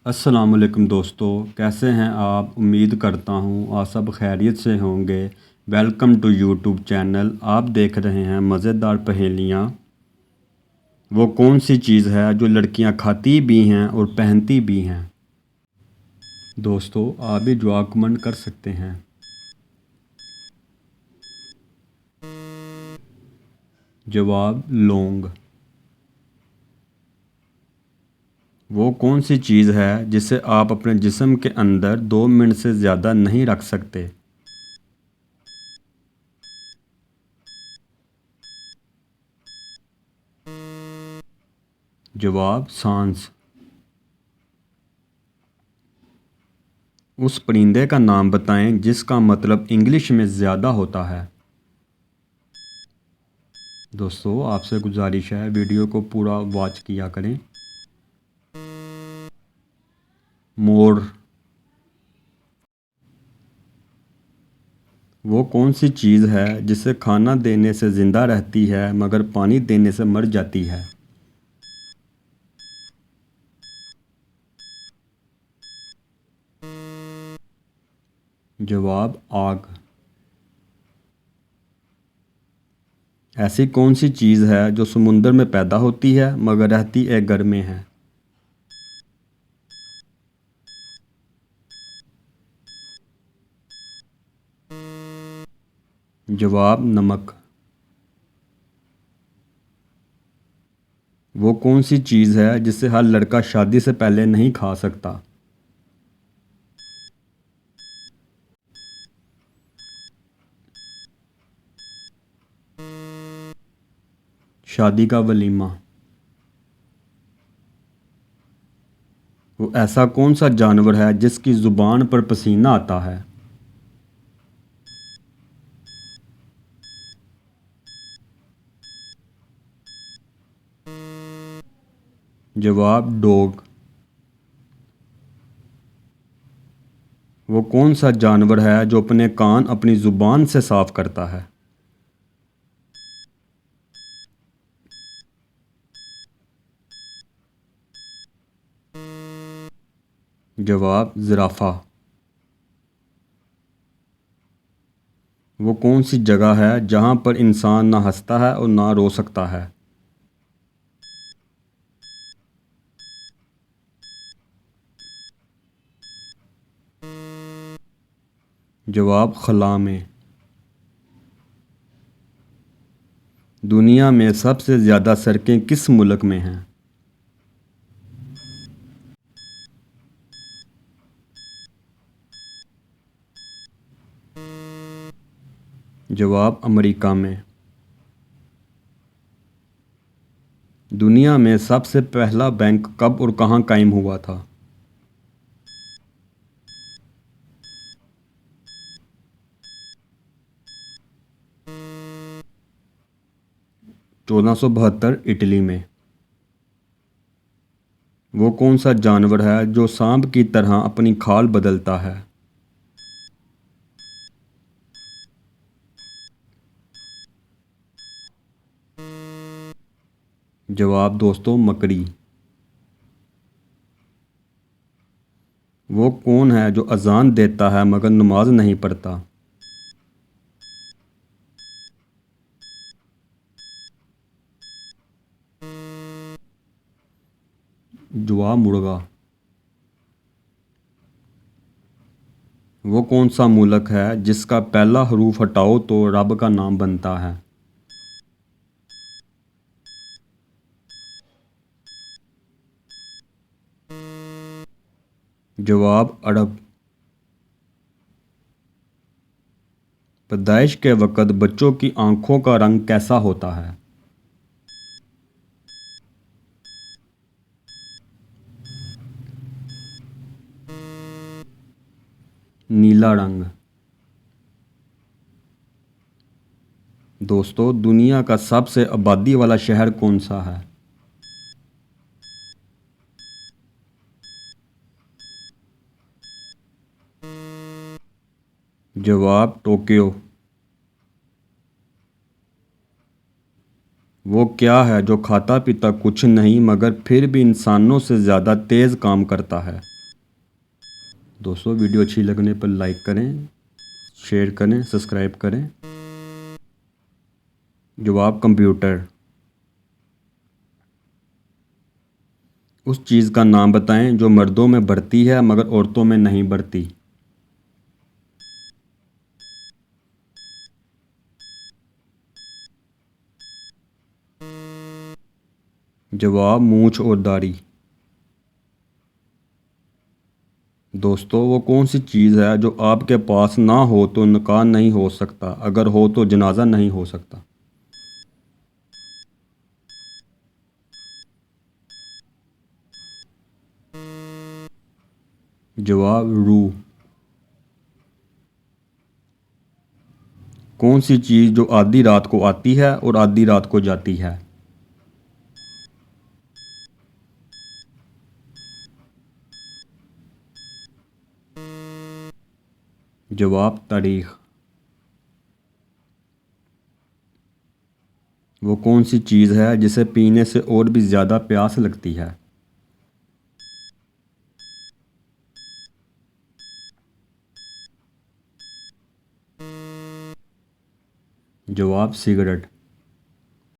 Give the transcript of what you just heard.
अस्सलामुअलैकुम दोस्तों, कैसे हैं आप। उम्मीद करता हूँ आप सब खैरियत से होंगे। Welcome to YouTube channel. आप देख रहे हैं मज़ेदार पहेलियाँ। वो कौन सी चीज़ है जो लड़कियाँ खाती भी हैं और पहनती भी हैं। दोस्तों, आप भी जवाब कमेंट कर सकते हैं। जवाब लौंग। वो कौन सी चीज़ है जिसे आप अपने जिस्म के अंदर 2 मिनट से ज़्यादा नहीं रख सकते। जवाब सांस। उस परिंदे का नाम बताएं जिसका मतलब इंग्लिश में ज़्यादा होता है। दोस्तों, आपसे गुजारिश है वीडियो को पूरा वॉच किया करें। मोर। वो कौन सी चीज़ है जिसे खाना देने से ज़िंदा रहती है मगर पानी देने से मर जाती है। जवाब आग। ऐसी कौन सी चीज़ है जो समुंदर में पैदा होती है मगर रहती एक घर में है। जवाब नमक। वो कौन सी चीज़ है जिसे हर लड़का शादी से पहले नहीं खा सकता। शादी का वलीमा। वो ऐसा कौन सा जानवर है जिसकी ज़ुबान पर पसीना आता है। जवाब डॉग। वो कौन सा जानवर है जो अपने कान अपनी ज़ुबान से साफ करता है। जवाब ज़िराफ़ा। वो कौन सी जगह है जहाँ पर इंसान ना हंसता है और ना रो सकता है। जवाब खला में। दुनिया में सबसे ज़्यादा सड़कें किस मुल्क में हैं। जवाब अमेरिका में। दुनिया में सबसे पहला बैंक कब और कहाँ कायम हुआ था। चौदह सौ बहत्तर इटली में। वो कौन सा जानवर है जो सांप की तरह अपनी खाल बदलता है। जवाब दोस्तों मकड़ी। वो कौन है जो अजान देता है मगर नमाज नहीं पढ़ता। जवाब मुर्गा। वो कौन सा मुल्क है जिसका पहला हरूफ हटाओ तो रब का नाम बनता है। जवाब अरब। पैदाइश के वक़्त बच्चों की आंखों का रंग कैसा होता है। नीला रंग। दोस्तों, दुनिया का सबसे आबादी वाला शहर कौन सा है। जवाब टोक्यो। वो क्या है जो खाता पीता कुछ नहीं मगर फिर भी इंसानों से ज़्यादा तेज़ काम करता है। दोस्तों वीडियो अच्छी लगने पर लाइक करें, शेयर करें, सब्सक्राइब करें। जवाब कंप्यूटर। उस चीज़ का नाम बताएं जो मर्दों में बढ़ती है मगर औरतों में नहीं बढ़ती। जवाब मूंछ और दाढ़ी। दोस्तों वो कौन सी चीज़ है जो आपके पास ना हो तो निकाह नहीं हो सकता, अगर हो तो जनाजा नहीं हो सकता। जवाब रूह। कौन सी चीज़ जो आधी रात को आती है और आधी रात को जाती है। जवाब तारीख। वो कौन सी चीज़ है जिसे पीने से और भी ज़्यादा प्यास लगती है। जवाब सिगरेट।